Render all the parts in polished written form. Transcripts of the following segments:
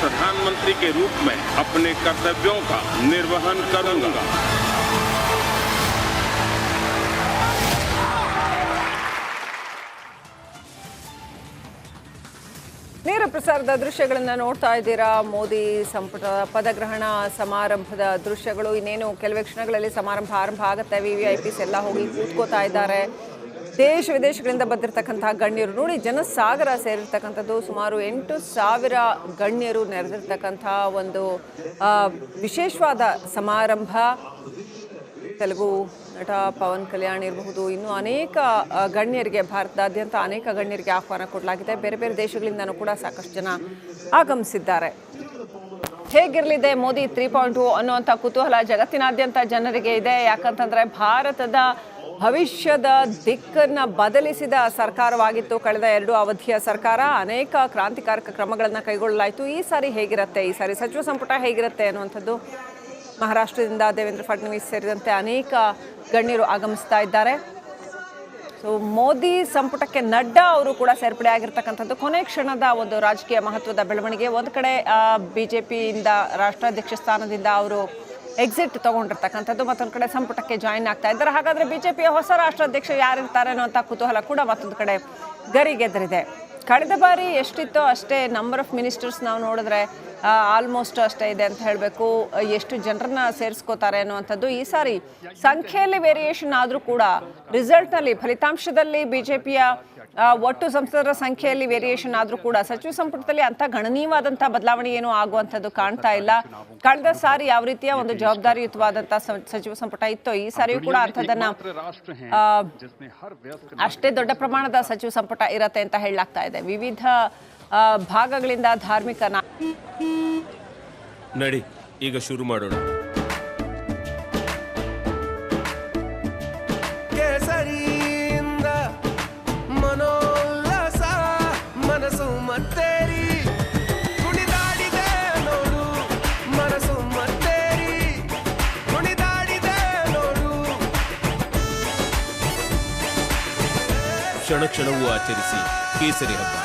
प्रधानमंत्री के रूप में अपने कर्तव्यों का निर्वहन करूंगा। ನೇರ ಪ್ರಸಾರದ ದೃಶ್ಯಗಳನ್ನು ನೋಡ್ತಾ ಇದ್ದೀರಾ. ಮೋದಿ ಸಂಪುಟ ಪದಗ್ರಹಣ ಸಮಾರಂಭದ ದೃಶ್ಯಗಳು. ಇನ್ನೇನು ಕೆಲವೇ ಕ್ಷಣಗಳಲ್ಲಿ ಸಮಾರಂಭ ಆರಂಭ ಆಗುತ್ತೆ. VVIPs ಎಲ್ಲ ಹೋಗಿ ಕೂತ್ಕೋತಾ ಇದ್ದಾರೆ. ದೇಶ ವಿದೇಶಗಳಿಂದ ಬಂದಿರತಕ್ಕಂತಹ ಗಣ್ಯರು ನೋಡಿ, ಜನಸಾಗರ ಸೇರಿರ್ತಕ್ಕಂಥದ್ದು. ಸುಮಾರು 8,000 ಗಣ್ಯರು ನೆರೆದಿರ್ತಕ್ಕಂಥ ಒಂದು ವಿಶೇಷವಾದ ಸಮಾರಂಭ. ತೆಲುಗು ನಟ ಪವನ್ ಕಲ್ಯಾಣ್ ಇರಬಹುದು, ಇನ್ನೂ ಅನೇಕ ಗಣ್ಯರಿಗೆ, ಭಾರತದಾದ್ಯಂತ ಅನೇಕ ಗಣ್ಯರಿಗೆ ಆಹ್ವಾನ ಕೊಡಲಾಗಿದೆ. ಬೇರೆ ಬೇರೆ ದೇಶಗಳಿಂದನೂ ಕೂಡ ಸಾಕಷ್ಟು ಜನ ಆಗಮಿಸಿದ್ದಾರೆ. ಹೇಗಿರಲಿದೆ ಮೋದಿ 3.0 ಅನ್ನುವಂಥ ಕುತೂಹಲ ಜಗತ್ತಿನಾದ್ಯಂತ ಜನರಿಗೆ ಇದೆ. ಯಾಕಂತಂದರೆ ಭಾರತದ ಭವಿಷ್ಯದ ದಿಕ್ಕನ್ನು ಬದಲಿಸಿದ ಸರ್ಕಾರವಾಗಿತ್ತು ಕಳೆದ 2 ಅವಧಿಯ ಸರ್ಕಾರ. ಅನೇಕ ಕ್ರಾಂತಿಕಾರಕ ಕ್ರಮಗಳನ್ನು ಕೈಗೊಳ್ಳಲಾಯಿತು. ಈ ಸಾರಿ ಹೇಗಿರುತ್ತೆ, ಈ ಸಾರಿ ಸಚಿವ ಸಂಪುಟ ಹೇಗಿರುತ್ತೆ ಅನ್ನುವಂಥದ್ದು ಮಹಾರಾಷ್ಟ್ರದಿಂದ ದೇವೇಂದ್ರ ಫಡ್ನವೀಸ್ ಸೇರಿದಂತೆ ಅನೇಕ ಗಣ್ಯರು ಆಗಮಿಸ್ತಾ ಇದ್ದಾರೆ. ಸೊ ಮೋದಿ ಸಂಪುಟಕ್ಕೆ ನಡ್ಡಾ ಅವರು ಕೂಡ ಸೇರ್ಪಡೆ ಆಗಿರ್ತಕ್ಕಂಥದ್ದು ಕೊನೆ ಕ್ಷಣದ ಒಂದು ರಾಜಕೀಯ ಮಹತ್ವದ ಬೆಳವಣಿಗೆ. ಒಂದು ಕಡೆ BJPಯಿಂದ ರಾಷ್ಟ್ರಾಧ್ಯಕ್ಷ ಸ್ಥಾನದಿಂದ ಅವರು ಎಕ್ಸಿಟ್ ತಗೊಂಡಿರ್ತಕ್ಕಂಥದ್ದು, ಮತ್ತೊಂದು ಕಡೆ ಸಂಪುಟಕ್ಕೆ ಜಾಯಿನ್ ಆಗ್ತಾ ಇದ್ದಾರೆ. ಹಾಗಾದರೆ BJPಯ ಹೊಸ ರಾಷ್ಟ್ರಾಧ್ಯಕ್ಷ ಯಾರಿರ್ತಾರೆ ಅನ್ನುವಂಥ ಕುತೂಹಲ ಕೂಡ ಮತ್ತೊಂದು ಕಡೆ ಗರಿಗೆದರಿದೆ. ಕಳೆದ ಬಾರಿ ಎಷ್ಟಿತ್ತೋ ಅಷ್ಟೇ ನಂಬರ್ ಆಫ್ ಮಿನಿಸ್ಟರ್ಸ್ ನಾವು ನೋಡಿದ್ರೆ ಆಲ್ಮೋಸ್ಟ್ ಅಷ್ಟೇ ಇದೆ ಅಂತ ಹೇಳಬೇಕು. ಎಷ್ಟು ಜನರನ್ನ ಸೇರಿಸ್ಕೋತಾರೆ ಅನ್ನುವಂಥದ್ದು ಈ ಸಾರಿ ಸಂಖ್ಯೆಯಲ್ಲಿ ವೇರಿಯೇಷನ್ ಆದರೂ ಕೂಡ ರಿಸಲ್ಟ್ನಲ್ಲಿ, ಫಲಿತಾಂಶದಲ್ಲಿ BJPಯ ಒಟ್ಟು ಸಂಸದರ ಸಂಖ್ಯೆಯಲ್ಲಿ ವೇರಿಯೇಷನ್ ಆದರೂ ಕೂಡ ಸಚಿವ ಸಂಪುಟದಲ್ಲಿ ಅಂಥ ಗಣನೀಯವಾದಂಥ ಬದಲಾವಣೆ ಏನೂ ಆಗುವಂಥದ್ದು ಕಾಣ್ತಾ ಇಲ್ಲ. ಕಳೆದ ಸಾರಿ ಯಾವ ರೀತಿಯ ಒಂದು ಜವಾಬ್ದಾರಿಯುತವಾದಂಥ ಸಚಿವ ಸಂಪುಟ ಇತ್ತೋ ಈ ಸಾರಿಯೂ ಕೂಡ ಅಂಥದ್ದನ್ನು ಅಷ್ಟೇ ದೊಡ್ಡ ಪ್ರಮಾಣದ ಸಚಿವ ಸಂಪುಟ ಇರತ್ತೆ ಅಂತ ಹೇಳಲಾಗ್ತಾ ಇದೆ. ವಿವಿಧ ಭಾಗಗಳಿಂದ ಧಾರ್ಮಿಕ ನಡಿ ಈಗ ಶುರು ಮಾಡೋಣ. ಮನೋಲ್ಲಾಸ ಮನಸ್ಸು ಮತ್ತೇರಿ ಕುಣಿದಾಡಿದೆ ನೋಡು, ಮನಸ್ಸು ಮತ್ತೇರಿ ಕುಣಿದಾಡಿದೆ ನೋಡು. ಕ್ಷಣ ಕ್ಷಣವೂ ಆಚರಿಸಿ ಕೇಸರಿ ಹಬ್ಬ.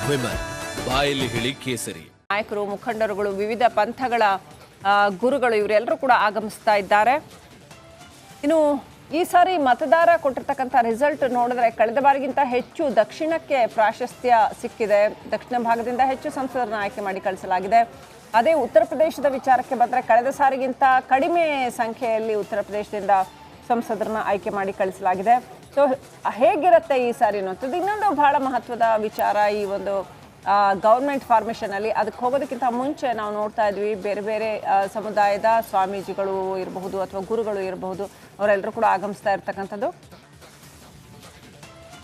ವಿಮಲ್ ಬಾಯಲ್ಲಿ ಹೇಳಿ ಕೇಸರಿ. ನಾಯಕರು, ಮುಖಂಡರುಗಳು, ವಿವಿಧ ಪಂಥಗಳ ಗುರುಗಳು ಇವರೆಲ್ಲರೂ ಕೂಡ ಆಗಮಿಸ್ತಾ ಇದ್ದಾರೆ. ಇನ್ನು ಈ ಸಾರಿ ಮತದಾರ ಕೊಟ್ಟಿರ್ತಕ್ಕಂಥ ರಿಸಲ್ಟ್ ನೋಡಿದ್ರೆ ಕಳೆದ ಬಾರಿಗಿಂತ ಹೆಚ್ಚು ದಕ್ಷಿಣಕ್ಕೆ ಪ್ರಾಶಸ್ತ್ಯ ಸಿಕ್ಕಿದೆ. ದಕ್ಷಿಣ ಭಾಗದಿಂದ ಹೆಚ್ಚು ಸಂಸದರನ್ನು ಆಯ್ಕೆ ಮಾಡಿ ಕಳಿಸಲಾಗಿದೆ. ಅದೇ ಉತ್ತರ ಪ್ರದೇಶದ ವಿಚಾರಕ್ಕೆ ಬಂದರೆ ಕಳೆದ ಸಾರಿಗಿಂತ ಕಡಿಮೆ ಸಂಖ್ಯೆಯಲ್ಲಿ ಉತ್ತರ ಪ್ರದೇಶದಿಂದ ಸಂಸದರನ್ನ ಆಯ್ಕೆ ಮಾಡಿ ಕಳಿಸಲಾಗಿದೆ. ಸೊ ಹೇಗಿರುತ್ತೆ ಈ ಸಾರಿ ಅನ್ನೋಂಥದ್ದು ಇನ್ನೊಂದು ಬಹಳ ಮಹತ್ವದ ವಿಚಾರ. ಈ ಒಂದು ಗೌರ್ಮೆಂಟ್ ಫಾರ್ಮೇಷನಲ್ಲಿ ಅದಕ್ಕೆ ಹೋಗೋದಕ್ಕಿಂತ ಮುಂಚೆ ನಾವು ನೋಡ್ತಾ ಇದ್ವಿ, ಬೇರೆ ಬೇರೆ ಸಮುದಾಯದ ಸ್ವಾಮೀಜಿಗಳು ಇರಬಹುದು ಅಥವಾ ಗುರುಗಳು ಇರಬಹುದು, ಅವರೆಲ್ಲರೂ ಕೂಡ ಆಗಮಿಸ್ತಾ ಇರ್ತಕ್ಕಂಥದ್ದು.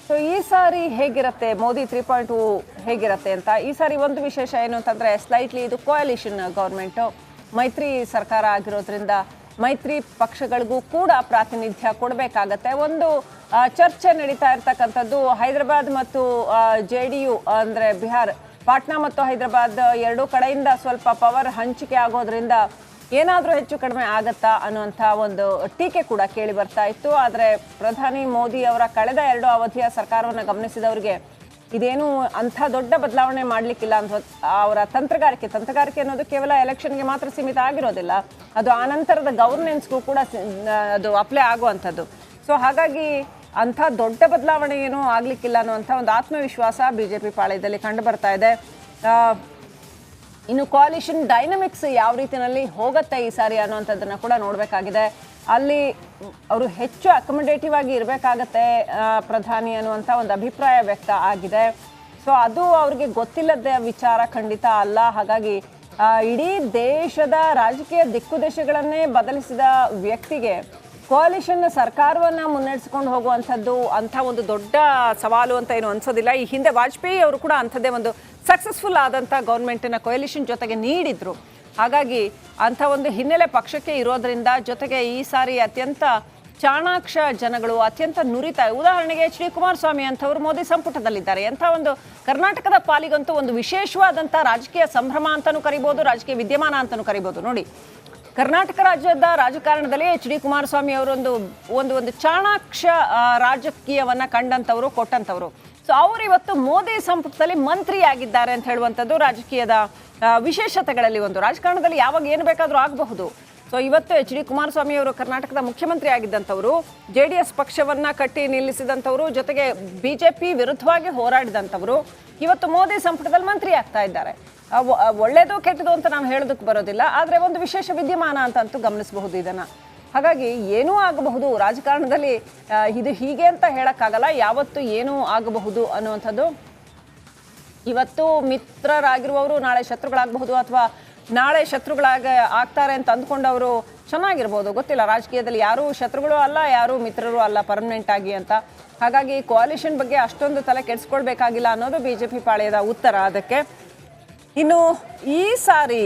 ಸೊ ಈ ಸಾರಿ ಹೇಗಿರುತ್ತೆ, ಮೋದಿ 3.0 ಹೇಗಿರುತ್ತೆ ಅಂತ. ಈ ಸಾರಿ ಒಂದು ವಿಶೇಷ ಏನು ಅಂತಂದರೆ ಸ್ಲೈಟ್ಲಿ ಇದು ಕೋಯಲಿಷನ್ ಗೌರ್ಮೆಂಟು, ಮೈತ್ರಿ ಸರ್ಕಾರ ಆಗಿರೋದ್ರಿಂದ ಮೈತ್ರಿ ಪಕ್ಷಗಳಿಗೂ ಕೂಡ ಪ್ರಾತಿನಿಧ್ಯ ಕೊಡಬೇಕಾಗತ್ತೆ. ಒಂದು ಚರ್ಚೆ ನಡೀತಾ ಇರ್ತಕ್ಕಂಥದ್ದು ಹೈದರಾಬಾದ್ ಮತ್ತು JDU ಅಂದರೆ ಬಿಹಾರ್, ಪಾಟ್ನಾ ಮತ್ತು ಹೈದರಾಬಾದ್ ಎರಡೂ ಕಡೆಯಿಂದ ಸ್ವಲ್ಪ ಪವರ್ ಹಂಚಿಕೆ ಆಗೋದ್ರಿಂದ ಏನಾದರೂ ಹೆಚ್ಚು ಕಡಿಮೆ ಆಗತ್ತಾ ಅನ್ನುವಂಥ ಒಂದು ಟೀಕೆ ಕೂಡ ಕೇಳಿ ಬರ್ತಾ ಇತ್ತು. ಆದರೆ ಪ್ರಧಾನಿ ಮೋದಿ ಅವರ ಕಳೆದ 2 ಅವಧಿಯ ಸರ್ಕಾರವನ್ನು ಗಮನಿಸಿದವರಿಗೆ ಇದೇನು ಅಂಥ ದೊಡ್ಡ ಬದಲಾವಣೆ ಮಾಡಲಿಕ್ಕಿಲ್ಲ ಅಂತ. ಅವರ ತಂತ್ರಗಾರಿಕೆ ಅನ್ನೋದು ಕೇವಲ ಎಲೆಕ್ಷನ್ಗೆ ಮಾತ್ರ ಸೀಮಿತ ಆಗಿರೋದಿಲ್ಲ, ಅದು ಆನಂತರದ ಗವರ್ನೆನ್ಸ್ಗೂ ಕೂಡ ಅದು ಅಪ್ಲೈ ಆಗುವಂಥದ್ದು. ಸೊ ಹಾಗಾಗಿ ಅಂಥ ದೊಡ್ಡ ಬದಲಾವಣೆ ಏನೂ ಆಗಲಿಕ್ಕಿಲ್ಲ ಅನ್ನುವಂಥ ಒಂದು ಆತ್ಮವಿಶ್ವಾಸ BJP ಪಾಳ್ಯದಲ್ಲಿ ಕಂಡು ಬರ್ತಾ ಇದೆ. ಇನ್ನು ಕೋalition ಡೈನಮಿಕ್ಸ್ ಯಾವ ರೀತಿಯಲ್ಲಿ ಹೋಗುತ್ತೆ ಈ ಸಾರಿ ಅನ್ನುವಂಥದ್ದನ್ನು ಕೂಡ ನೋಡಬೇಕಾಗಿದೆ. ಅಲ್ಲಿ ಅವರು ಹೆಚ್ಚು ಅಕೊಮಡೇಟಿವ್ ಆಗಿ ಇರಬೇಕಾಗತ್ತೆ ಪ್ರಧಾನಿ ಅನ್ನುವಂಥ ಒಂದು ಅಭಿಪ್ರಾಯ ವ್ಯಕ್ತ ಆಗಿದೆ. ಸೊ ಅದು ಅವ್ರಿಗೆ ಗೊತ್ತಿಲ್ಲದ ವಿಚಾರ ಖಂಡಿತ ಅಲ್ಲ. ಹಾಗಾಗಿ ಇಡೀ ದೇಶದ ರಾಜಕೀಯ ದಿಕ್ಕುದೇಶಗಳನ್ನೇ ಬದಲಿಸಿದ ವ್ಯಕ್ತಿಗೆ ಕೋalition ಸರ್ಕಾರವನ್ನು ಮುನ್ನಡೆಸ್ಕೊಂಡು ಹೋಗುವಂಥದ್ದು ಅಂಥ ಒಂದು ದೊಡ್ಡ ಸವಾಲು ಅಂತ ಏನು ಅನ್ಸೋದಿಲ್ಲ. ಈ ಹಿಂದೆ ವಾಜಪೇಯಿ ಅವರು ಕೂಡ ಅಂಥದ್ದೇ ಒಂದು ಸಕ್ಸಸ್ಫುಲ್ ಆದಂಥ ಗೌರ್ಮೆಂಟನ್ನು ಕೋalition ಜೊತೆಗೆ ನೀಡಿದ್ರು. ಹಾಗಾಗಿ ಅಂಥ ಒಂದು ಹಿನ್ನೆಲೆ ಪಕ್ಷಕ್ಕೆ ಇರೋದ್ರಿಂದ, ಜೊತೆಗೆ ಈ ಸಾರಿ ಅತ್ಯಂತ ಚಾಣಾಕ್ಷ ಜನಗಳು, ಅತ್ಯಂತ ನುರಿತ, ಉದಾಹರಣೆಗೆ HD ಕುಮಾರಸ್ವಾಮಿ ಅಂಥವ್ರು ಮೋದಿ ಸಂಪುಟದಲ್ಲಿದ್ದಾರೆ. ಅಂಥ ಒಂದು ಕರ್ನಾಟಕದ ಪಾಲಿಗಂತೂ ಒಂದು ವಿಶೇಷವಾದಂಥ ರಾಜಕೀಯ ಸಂಭ್ರಮ ಅಂತಲೂ ಕರಿಬೋದು, ರಾಜಕೀಯ ವಿದ್ಯಮಾನ ಅಂತಲೂ ಕರಿಬೋದು. ನೋಡಿ, ಕರ್ನಾಟಕ ರಾಜ್ಯದ ರಾಜಕಾರಣದಲ್ಲಿ HD ಕುಮಾರಸ್ವಾಮಿ ಅವರು ಒಂದು ಚಾಣಾಕ್ಷ ರಾಜಕೀಯವನ್ನು ಕಂಡಂಥವ್ರು, ಕೊಟ್ಟಂಥವ್ರು. ಸೊ ಅವರು ಇವತ್ತು ಮೋದಿ ಸಂಪುಟದಲ್ಲಿ ಮಂತ್ರಿ ಆಗಿದ್ದಾರೆ ಅಂತ ಹೇಳುವಂಥದ್ದು ರಾಜಕೀಯದ ವಿಶೇಷತೆಗಳಲ್ಲಿ ಒಂದು. ರಾಜಕಾರಣದಲ್ಲಿ ಯಾವಾಗ ಏನು ಬೇಕಾದರೂ ಆಗಬಹುದು. ಸೊ ಇವತ್ತು ಎಚ್ ಡಿ ಕುಮಾರಸ್ವಾಮಿ ಅವರು ಕರ್ನಾಟಕದ ಮುಖ್ಯಮಂತ್ರಿ ಆಗಿದ್ದಂಥವರು, JDS ಪಕ್ಷವನ್ನ ಕಟ್ಟಿ ನಿಲ್ಲಿಸಿದಂಥವರು, ಜೊತೆಗೆ BJP ವಿರುದ್ಧವಾಗಿ ಹೋರಾಡಿದಂಥವರು ಇವತ್ತು ಮೋದಿ ಸಂಪುಟದಲ್ಲಿ ಮಂತ್ರಿ ಆಗ್ತಾ ಇದ್ದಾರೆ. ಒಳ್ಳೇದು ಕೆಟ್ಟದು ಅಂತ ನಾವು ಹೇಳೋದಕ್ಕೆ ಬರೋದಿಲ್ಲ, ಆದರೆ ಒಂದು ವಿಶೇಷ ವಿದ್ಯಮಾನ ಅಂತಂತೂ ಗಮನಿಸಬಹುದು ಇದನ್ನು. ಹಾಗಾಗಿ ಏನೂ ಆಗಬಹುದು ರಾಜಕಾರಣದಲ್ಲಿ, ಇದು ಹೀಗೆ ಅಂತ ಹೇಳೋಕ್ಕಾಗಲ್ಲ, ಯಾವತ್ತು ಏನೂ ಆಗಬಹುದು ಅನ್ನುವಂಥದ್ದು. ಇವತ್ತು ಮಿತ್ರರಾಗಿರುವವರು ನಾಳೆ ಶತ್ರುಗಳಾಗಬಹುದು, ಅಥವಾ ನಾಳೆ ಆಗ್ತಾರೆ ಅಂತ ಅಂದ್ಕೊಂಡವರು ಚೆನ್ನಾಗಿರ್ಬೋದು, ಗೊತ್ತಿಲ್ಲ. ರಾಜಕೀಯದಲ್ಲಿ ಯಾರೂ ಶತ್ರುಗಳು ಅಲ್ಲ, ಯಾರೂ ಮಿತ್ರರು ಅಲ್ಲ ಪರ್ಮನೆಂಟ್ ಆಗಿ ಅಂತ. ಹಾಗಾಗಿ ಕೋalition ಬಗ್ಗೆ ಅಷ್ಟೊಂದು ತಲೆ ಕೆಡಿಸ್ಕೊಳ್ಬೇಕಾಗಿಲ್ಲ ಅನ್ನೋದು BJP ಪಾಳೆಯದ ಉತ್ತರ ಅದಕ್ಕೆ. ಇನ್ನು ಈ ಸಾರಿ